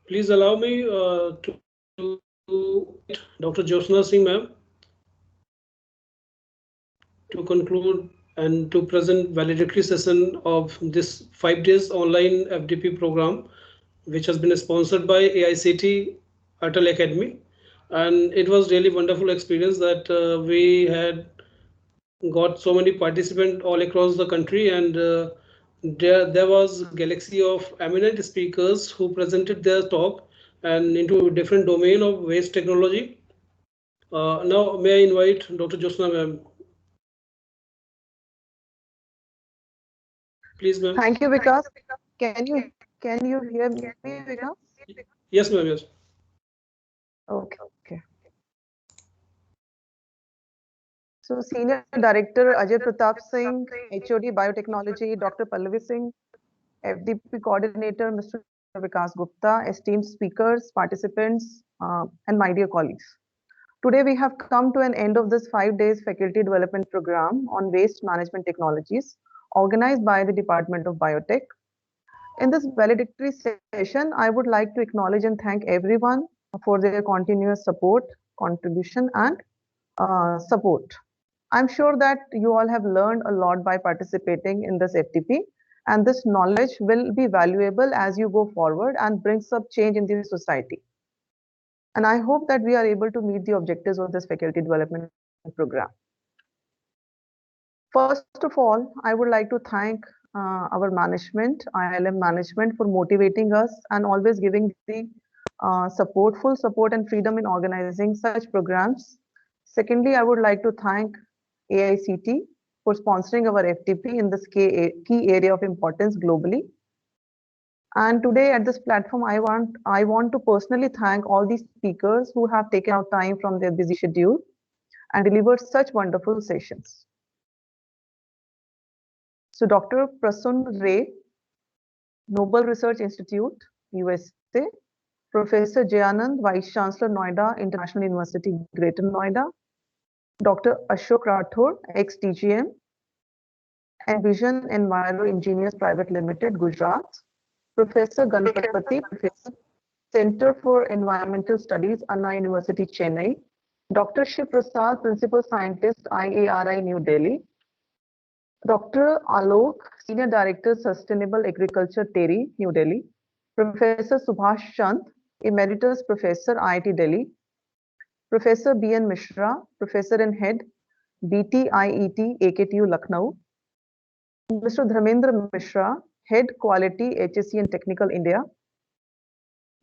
Please allow me to Dr. Josna Singh ma'am to conclude and to present valedictory session of this 5 days online FDP program, which has been sponsored by AICT Atal Academy. And it was really wonderful experience that we had got so many participants all across the country, and there was galaxy of eminent speakers who presented their talk and into different domain of waste technology. Now may I invite Dr. Josna ma'am, please ma'am. Thank you, Vikas. Can you hear me, Vikas? Yes ma'am, yes. Okay. So Senior Director Ajay Pratap Singh, HOD Biotechnology, Dr. Pallavi Singh, FDP Coordinator Mr. Vikas Gupta, esteemed speakers, participants, and my dear colleagues. Today we have come to an end of this 5 days faculty development program on waste management technologies organized by the Department of Biotech. In this valedictory session, I would like to acknowledge and thank everyone for their continuous support, contribution, and support. I'm sure that you all have learned a lot by participating in this FTP, and this knowledge will be valuable as you go forward and brings up change in the society. And I hope that we are able to meet the objectives of this faculty development program. First of all, I would like to thank our management, ILM management, for motivating us and always giving the full support and freedom in organizing such programs. Secondly, I would like to thank AICT for sponsoring our FTP in this key area of importance globally. And today at this platform, I want to personally thank all the speakers who have taken out time from their busy schedule and delivered such wonderful sessions. So Dr. Prasun Ray, Noble Research Institute, USA, Professor Jayanand, Vice Chancellor, Noida International University, Greater Noida, Dr. Ashok Rathore, ex-DGM, Envision Enviro Engineers Private Limited, Gujarat, Professor Ganpatpati, Professor, Center for Environmental Studies, Anna University, Chennai, Dr. Shiv Prasad, Principal Scientist, IARI, New Delhi, Dr. Alok, Senior Director, Sustainable Agriculture, TERI, New Delhi, Professor Subhash Chand, Emeritus Professor, IIT Delhi, Professor B.N. Mishra, Professor and Head, BTIET, AKTU, Lucknow, Mr. Dharmendra Mishra, Head Quality, HSC and Technical, India,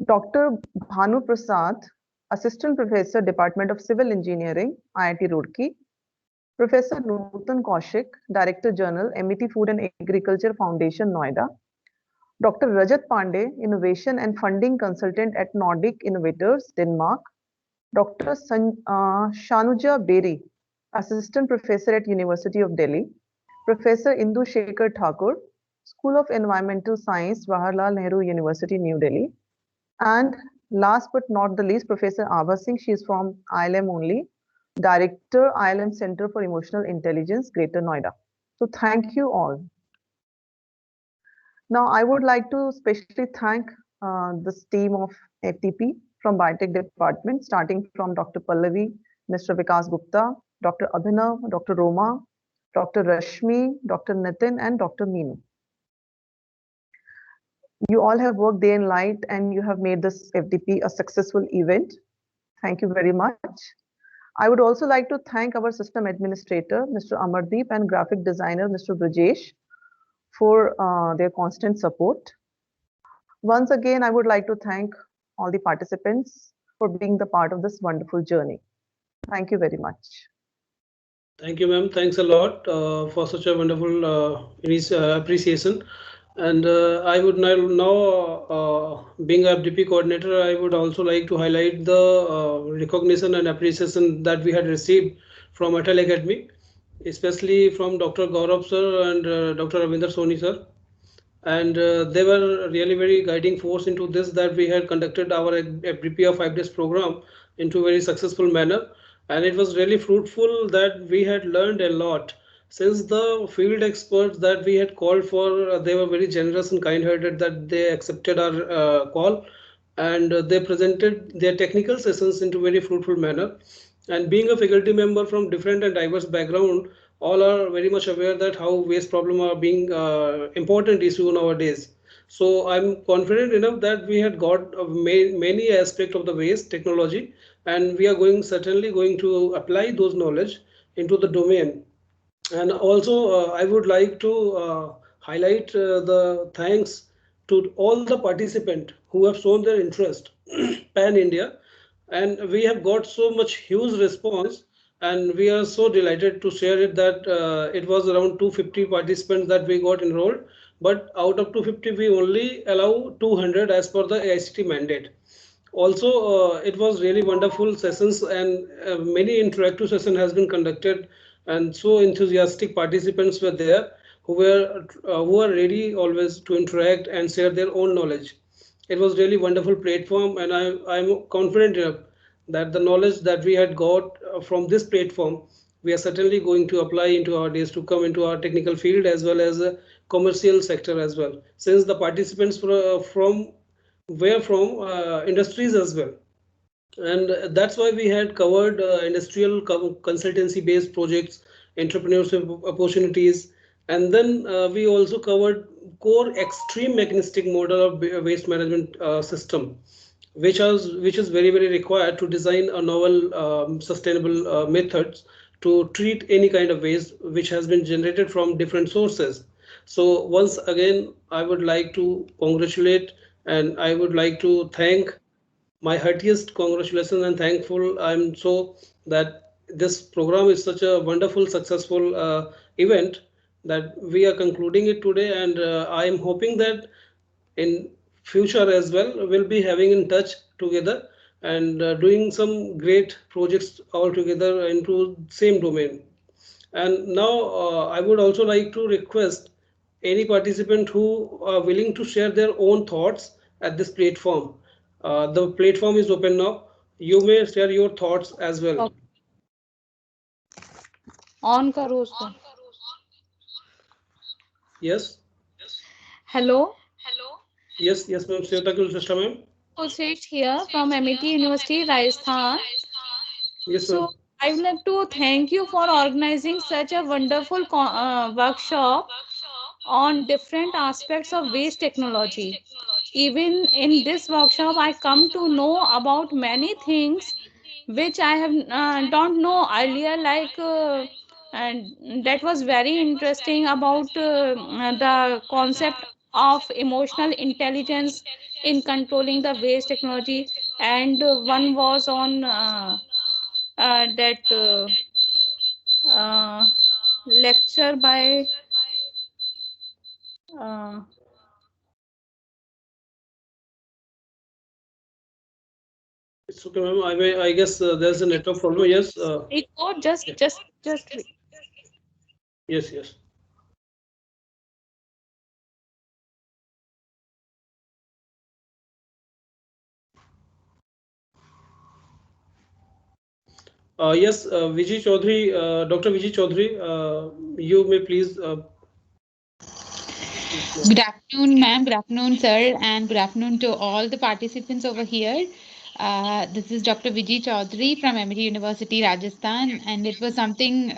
Dr. Bhanu Prasad, Assistant Professor, Department of Civil Engineering, IIT Roorkee, Professor Nutan Kaushik, Director General, MET Food and Agriculture Foundation, Noida, Dr. Rajat Pandey, Innovation and Funding Consultant at Nordic Innovators, Denmark, Dr. Shanuja Beri, Assistant Professor at University of Delhi, Professor Indu Shekhar Thakur, School of Environmental Science, Jawaharlal Nehru University, New Delhi, and last but not the least, Professor Abha Singh. She is from ILM only, Director, ILM Center for Emotional Intelligence, Greater Noida. So thank you all. Now I would like to especially thank this team of FTP from Biotech Department, starting from Dr. Pallavi, Mr. Vikas Gupta, Dr. Abhinav, Dr. Roma, Dr. Rashmi, Dr. Nitin, and Dr. Meenu. You all have worked day and night and you have made this FDP a successful event. Thank you very much. I would also like to thank our system administrator, Mr. Amardeep, and graphic designer, Mr. Brajesh, for their constant support. Once again, I would like to thank all the participants for being the part of this wonderful journey. Thank you very much. Thank you, ma'am. Thanks a lot for such a wonderful appreciation. And I would now being a FDP coordinator, I would also like to highlight the recognition and appreciation that we had received from Atal Academy, especially from Dr. Gaurav sir and Dr. Ravinder Soni sir. And they were really very guiding force into this, that we had conducted our FDP of 5 days program into a very successful manner. And it was really fruitful that we had learned a lot, since the field experts that we had called for, they were very generous and kind-hearted that they accepted our call. and they presented their technical sessions into very fruitful manner. And being a faculty member from different and diverse background, all are very much aware that how waste problem are being important issue nowadays. So I'm confident enough that we had got many aspects of the waste technology, and we are certainly going to apply those knowledge into the domain. And also, I would like to highlight the thanks to all the participants who have shown their interest pan India, and we have got so much huge response, and we are so delighted to share it that it was around 250 participants that we got enrolled, but out of 250 we only allow 200 as per the AICT mandate. Also, it was really wonderful sessions, and many interactive session has been conducted, and so enthusiastic participants were there who are ready always to interact and share their own knowledge. It was really wonderful platform, and I'm confident enough that the knowledge that we had got from this platform, we are certainly going to apply into our days to come into our technical field as well as commercial sector as well, since the participants from were from industries as well. And that's why we had covered industrial consultancy based projects, entrepreneurship opportunities, and then we also covered core extreme mechanistic model of waste management system, which is very required to design a novel sustainable methods to treat any kind of waste which has been generated from different sources. So once again, I would like to congratulate, and I would like to thank my heartiest congratulations and thankful. I'm so that this program is such a wonderful, successful event that we are concluding it today, and I am hoping that in future as well we'll be having in touch together and doing some great projects all together into same domain. And now I would also like to request any participant who are willing to share their own thoughts at this platform. The platform is open now. You may share your thoughts as well. On करो उसको. Yes. Hello. Yes, ma'am. Shweta Kulshreshtha, ma'am. Associate here from MET University, Rajasthan. Yes, ma'am. So I would like to thank you for organizing such a wonderful workshop on different aspects of waste technology. Even in this workshop, I come to know about many things which I have don't know earlier. And that was very interesting about the concept of emotional intelligence in controlling the waste technology. And one was on that lecture by It's okay, ma'am. I guess there's a network problem. Yes. just Yes. Yes, Vijay Chaudhary, Dr. Vijay Chaudhary, you may please. Good afternoon, ma'am. Good afternoon, sir, and good afternoon to all the participants over here. This is Dr. Vijay Chaudhary from MET University, Rajasthan, and it was something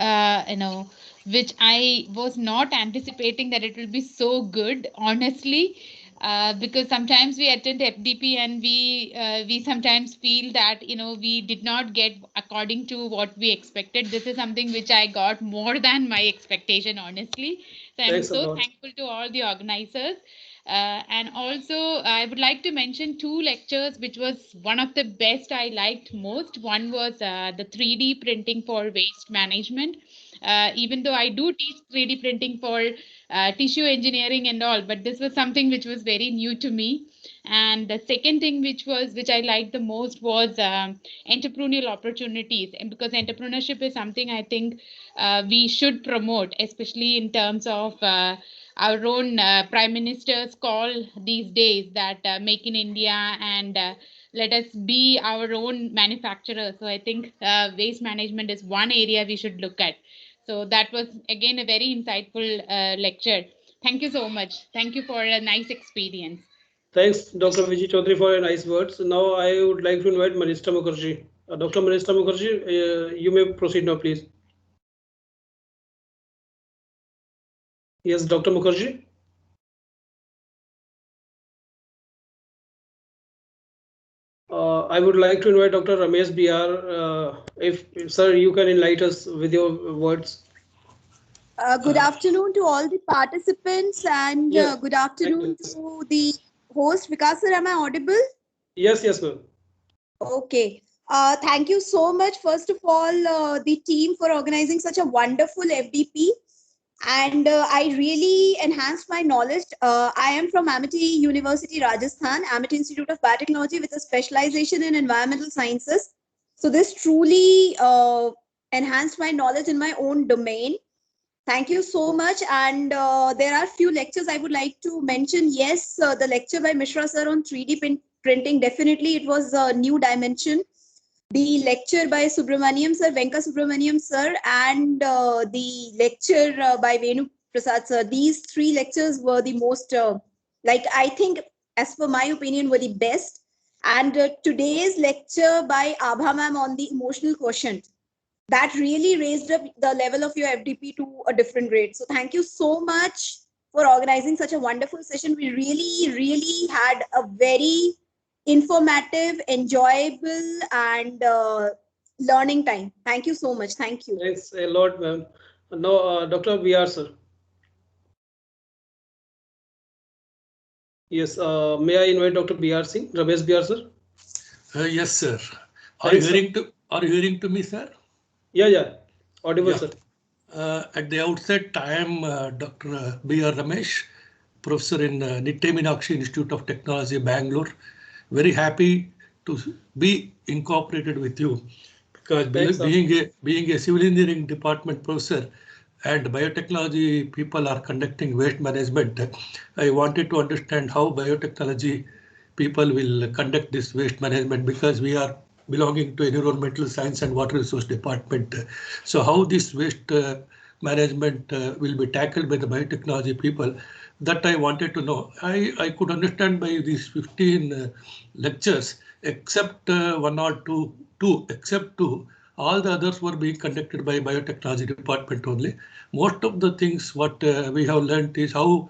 which I was not anticipating that it will be so good, honestly. Because sometimes we attend FDP and we sometimes feel that we did not get according to what we expected. This is something which I got more than my expectation, honestly. So I'm so thankful to all the organizers. And also, I would like to mention two lectures, which was one of the best I liked most. One was the 3D printing for waste management. Even though I do teach 3D printing for tissue engineering and all, but this was something which was very new to me. And the second thing which I liked the most was entrepreneurial opportunities, and because entrepreneurship is something I think we should promote, especially in terms of our own prime minister's call these days that make in India and let us be our own manufacturer. So I think waste management is one area we should look at. So that was again a very insightful lecture. Thank you so much. Thank you for a nice experience. Thanks, Dr. Vijay Chaudhary, for your nice words. Now I would like to invite Manishta Mukherjee. Dr. Manishta Mukherjee, you may proceed now, please. Yes, Dr. Mukherjee. I would like to invite Dr. Ramesh BR. If sir, you can enlighten us with your words. Good afternoon to all the participants and Yes, good afternoon to the host. Vikas sir, am I audible? Yes, ma'am. Okay. Thank you so much, first of all, the team for organizing such a wonderful FDP. And I really enhanced my knowledge. I am from Amity University, Rajasthan, Amity Institute of Biotechnology with a specialization in environmental sciences. So this truly enhanced my knowledge in my own domain. Thank you so much. And there are few lectures I would like to mention. Yes, the lecture by Mishra sir on 3D printing, definitely it was a new dimension. The lecture by Subramaniam sir, Venka Subramaniam sir, and the lecture by Venu Prasad sir. These three lectures were the most, I think, as per my opinion, were the best. And today's lecture by Abha ma'am on the emotional quotient, that really raised up the level of your FDP to a different grade. So thank you so much for organizing such a wonderful session. We really had a very informative, enjoyable, and learning time. Thank you so much. Thank you. Thanks a lot, ma'am. Now, Dr. BR, sir. Yes, may I invite Dr. BR Singh, Ramesh BR, sir? Yes, sir. Are you hearing to me, sir? Yeah. Audible, yeah. Sir. At the outset, I am Dr. B.R. Ramesh, professor in Nitya Meenakshi Institute of Technology, Bangalore. Very happy to be incorporated with you because being a civil engineering department professor and biotechnology people are conducting waste management, I wanted to understand how biotechnology people will conduct this waste management because we are belonging to environmental science and water resource department. So how this waste management will be tackled by the biotechnology people, that I wanted to know. I could understand by these 15 lectures, except one or two, except two, all the others were being conducted by biotechnology department only. Most of the things what we have learned is how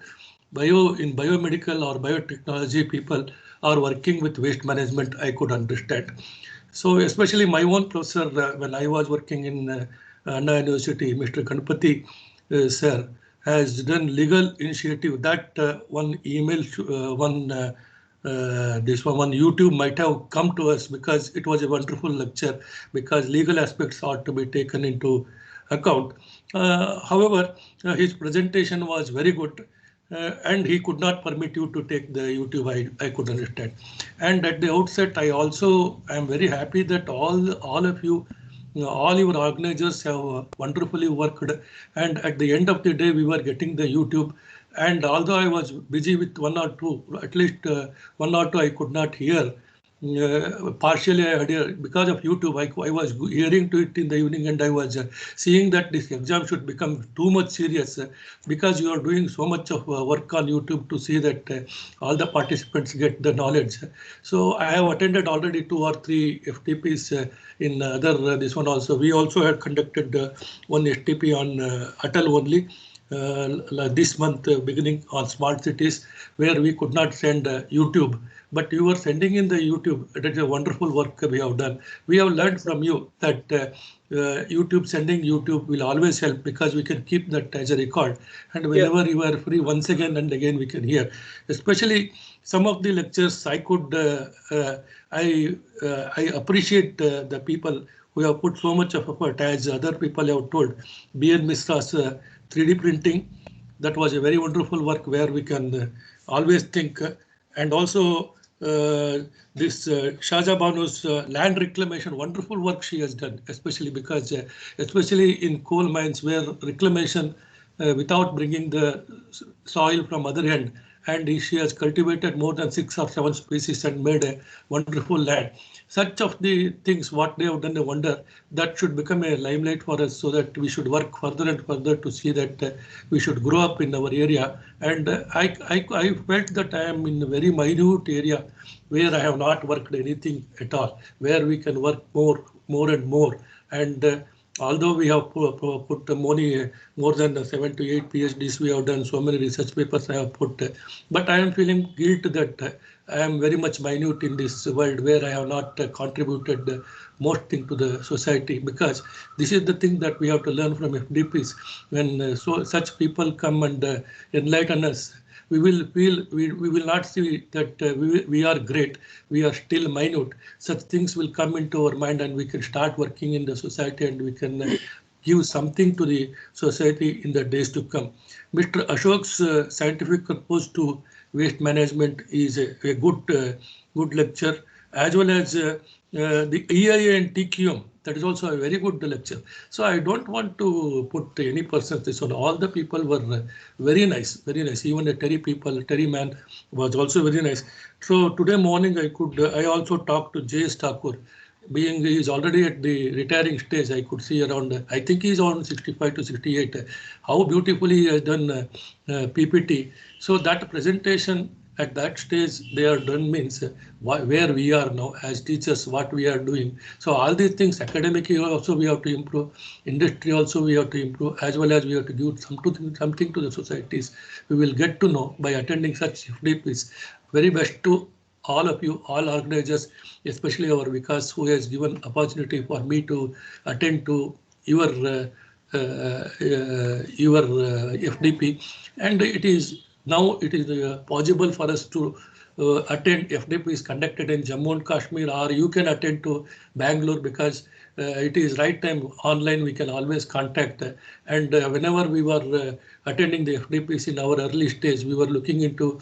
in biomedical or biotechnology people are working with waste management. I could understand. So especially my own professor, when I was working in Anna University, Mr. Ganpati sir has done legal initiative that one email, one YouTube might have come to us because it was a wonderful lecture because legal aspects ought to be taken into account. However, his presentation was very good. And he could not permit you to take the YouTube, I could understand. And at the outset, I also am very happy that all of you, all your organizers have wonderfully worked. And at the end of the day, we were getting the YouTube. And although I was busy with one or two, at least one or two I could not hear. Partially I heard because of YouTube. I was hearing to it in the evening and I was seeing that this exam should become too much serious because you are doing so much of work on YouTube to see that all the participants get the knowledge. So I have attended already 2 or 3 FTPs in other this one also. We also had conducted one FTP on Atal only. This month beginning on smart cities where we could not send YouTube, but you were sending in the YouTube. That is a wonderful work we have done. We have learned from you that sending YouTube will always help because we can keep that as a record, and whenever you are free, once again and again we can hear. Especially some of the lectures I could I appreciate the people who have put so much of effort, as other people have told. B.N. Misra's 3D printing, that was a very wonderful work where we can always think, and also this Shaja Banu's land reclamation, wonderful work she has done, especially because especially in coal mines where reclamation without bringing the soil from other end, and she has cultivated more than 6 or 7 species and made a wonderful land. Such of the things what they have done, I wonder that should become a limelight for us, so that we should work further and further to see that we should grow up in our area. And I felt that I am in a very minute area where I have not worked anything at all, where we can work more and more. And although we have put money, more than 7 to 8 PhDs we have done, so many research papers I have put, but I am feeling guilt that I am very much minute in this world, where I have not contributed most thing to the society, because this is the thing that we have to learn from FDPs. When such people come and enlighten us, we will feel, we will not see that we are great, we are still minute. Such things will come into our mind, and we can start working in the society, and we can give something to the society in the days to come. Mr. Ashok's scientific approach to waste management is a good lecture, as well as the EIA and TQM. That is also a very good lecture. So I don't want to put any percentage on. All the people were very nice, very nice. Even the Terry man was also very nice. So today morning I also talked to J.S. Thakur. Being he is already at the retiring stage, I could see around, I think he's on 65 to 68. How beautifully he has done PPT. So that presentation at that stage they are done means where we are now as teachers, what we are doing. So all these things, academically also we have to improve, industry also we have to improve, as well as we have to give something to the societies. We will get to know by attending such FDPs. Very best to all of you, all organizers, especially our Vikas, who has given opportunity for me to attend to your FDP, and it is possible for us to attend FDPs conducted in Jammu and Kashmir, or you can attend to Bangalore, because it is right time online, we can always contact. And whenever we were attending the FDPs in our early stage, we were looking into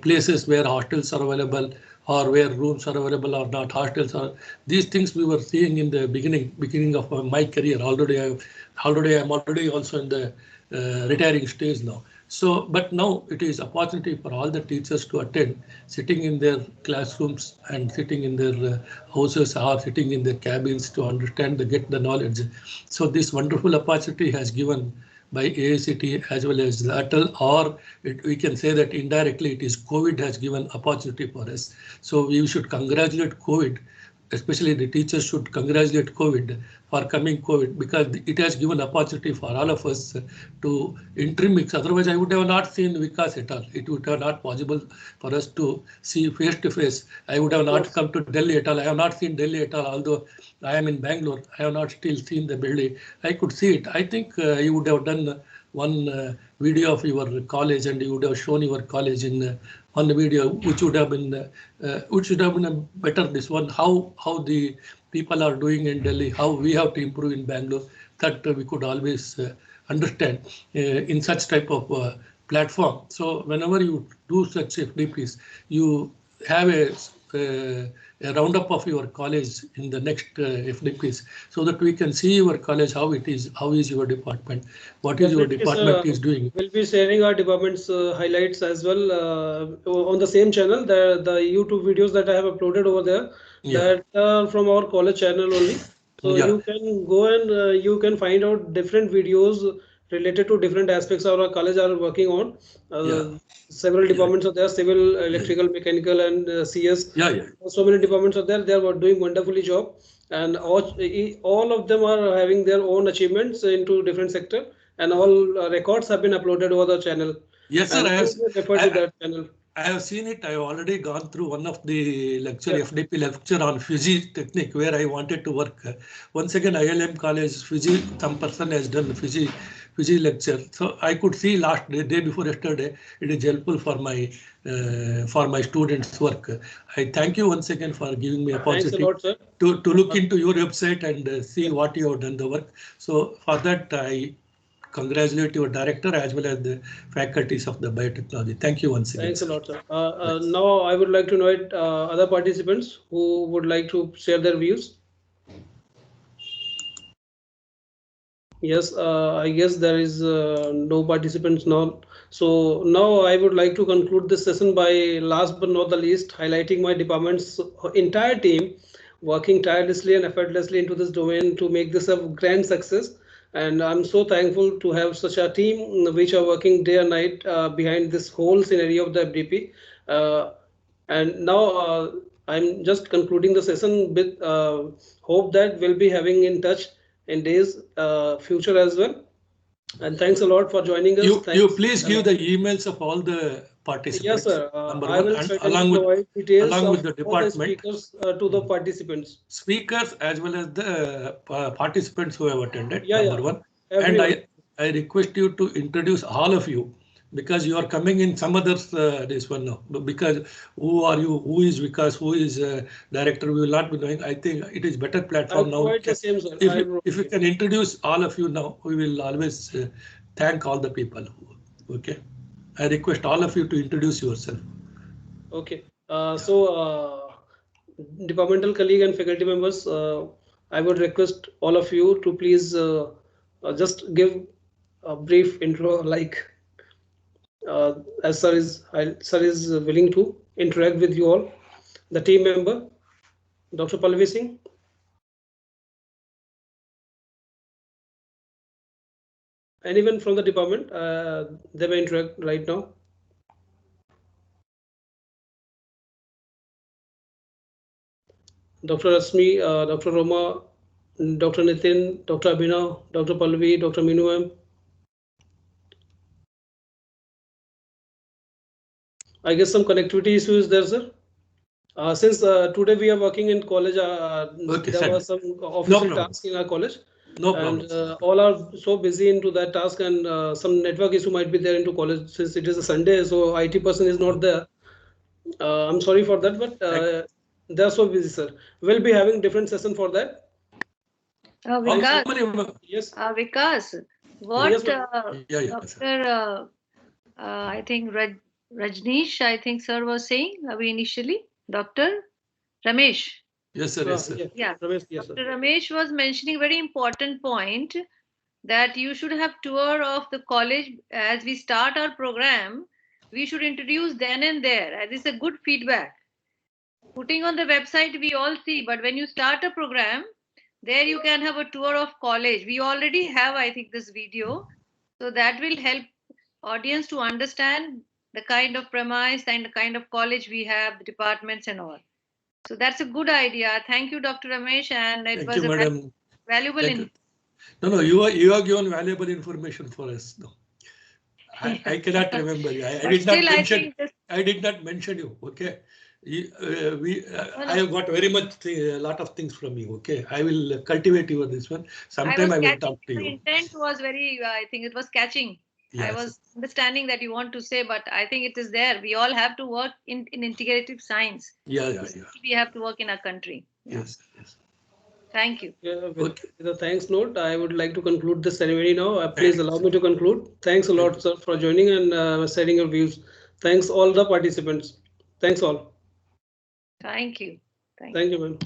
places where hostels are available, or where rooms are available or not. Hostels are, these things we were seeing in the beginning of my career. Already I'm already also in the retiring stage now. So, but now it is opportunity for all the teachers to attend, sitting in their classrooms and sitting in their houses, or sitting in their cabins, to understand, get the knowledge. So this wonderful opportunity has given by AICTE as well as Atal, or we can say that indirectly it is COVID has given opportunity for us. So we should congratulate COVID, especially the teachers should congratulate COVID for coming COVID, because it has given opportunity for all of us to intermix. Otherwise, I would have not seen Vikas at all. It would have not possible for us to see face to face. I would have not come to Delhi at all. I have not seen Delhi at all, although I am in Bangalore. I have not still seen the building. I could see it. I think you would have done one video of your college, and you would have shown your college in on the video, which would have been a better. This one, how the people are doing in Delhi, how we have to improve in Bangalore, that we could always understand in such type of platform. So whenever you do such FDPs, you have a roundup of your college in the next FDPs, so that we can see your college, how it is, how is your department, what is your department is doing. We'll be sharing our department's highlights as well on the same channel. The YouTube videos that I have uploaded over there, that are from our college channel only. So you can go and you can find out different videos related to different aspects of our college are working on. Several departments are there, civil, electrical, mechanical, and CS. So many departments are there. They are doing wonderfully job, and all of them are having their own achievements into different sector, and all records have been uploaded over the channel. Yes, sir. I have seen it. I have already gone through one of the lecture, FDP lecture on Fiji technique, where I wanted to work. Once again, ILM college, Fiji, some person has done Fiji lecture. So I could see last day before yesterday, it is helpful for my students' work. I thank you once again for giving me opportunity to look into your website and see what you have done the work. So for that, I congratulate your director as well as the faculties of the biotechnology. Thank you once again. Thanks a lot, sir. Now I would like to invite other participants who would like to share their views. Yes, I guess there is no participants now. So now I would like to conclude this session by, last but not the least, highlighting my department's entire team working tirelessly and effortlessly into this domain to make this a grand success. And I'm so thankful to have such a team which are working day and night behind this whole scenario of the FDP. And now I'm just concluding the session with hope that we'll be having in touch in days future as well. And thanks a lot for joining us. You please give the emails of all the participants. Yes, sir. I will certainly along provide details along with of the all the department. speakers to the participants. Speakers as well as the participants who have attended. Yeah, number one. Everyone. And I request you to introduce all of you, because you are coming in some others this one now. Because who are you? Who is Vikas? Who is director? We will not be knowing. I think it is better platform now. The same, sir. If you can introduce all of you now, we will always thank all the people. Okay. I request all of you to introduce yourself. Okay. Departmental colleague and faculty members, I would request all of you to please just give a brief intro, like as sir is willing to interact with you all. The team member, Dr. Pallavi Singh. Anyone from the department, they may interact right now. Dr. Rasmi, Dr. Roma, Dr. Nitin, Dr. Abhinav, Dr. Pallavi, Dr. Minu. I guess some connectivity issue is there, sir. Since today we are working in college, there was some official task in our college. No problem. And all are so busy into that task, and some network issue might be there into college since it is a Sunday, so IT person is not there. I'm sorry for that, but they're so busy, sir. We'll be having different session for that. Vikas, yes. Vikas, what yes, Dr. I think Rajneesh, I think sir was saying initially, Dr. Ramesh. Yes, sir. Yes, sir. Yeah. Ramesh, yes, Dr. Ramesh was mentioning a very important point that you should have tour of the college as we start our program. We should introduce then and there. This is a good feedback. Putting on the website, we all see, but when you start a program, there you can have a tour of college. We already have, I think, this video. So that will help audience to understand the kind of premise and the kind of college we have, the departments and all. So that's a good idea. Thank you, Dr. Ramesh. And it was a valuable. No, you are given valuable information for us. No, I cannot remember. I did not mention you. Okay. I have got very much a lot of things from you. Okay, I will cultivate you on this one. Sometime I will talk to you. The intent was very, I think it was catching. Yes. I was understanding that you want to say, but I think it is there. We all have to work in integrative science. Yeah. We have to work in our country. Yes. Thank you. Yeah, with the thanks note, I would like to conclude the ceremony now. Please allow me to conclude. Thanks a lot, sir, for joining and sharing your views. Thanks all the participants. Thanks all. Thank you. Thank you, ma'am.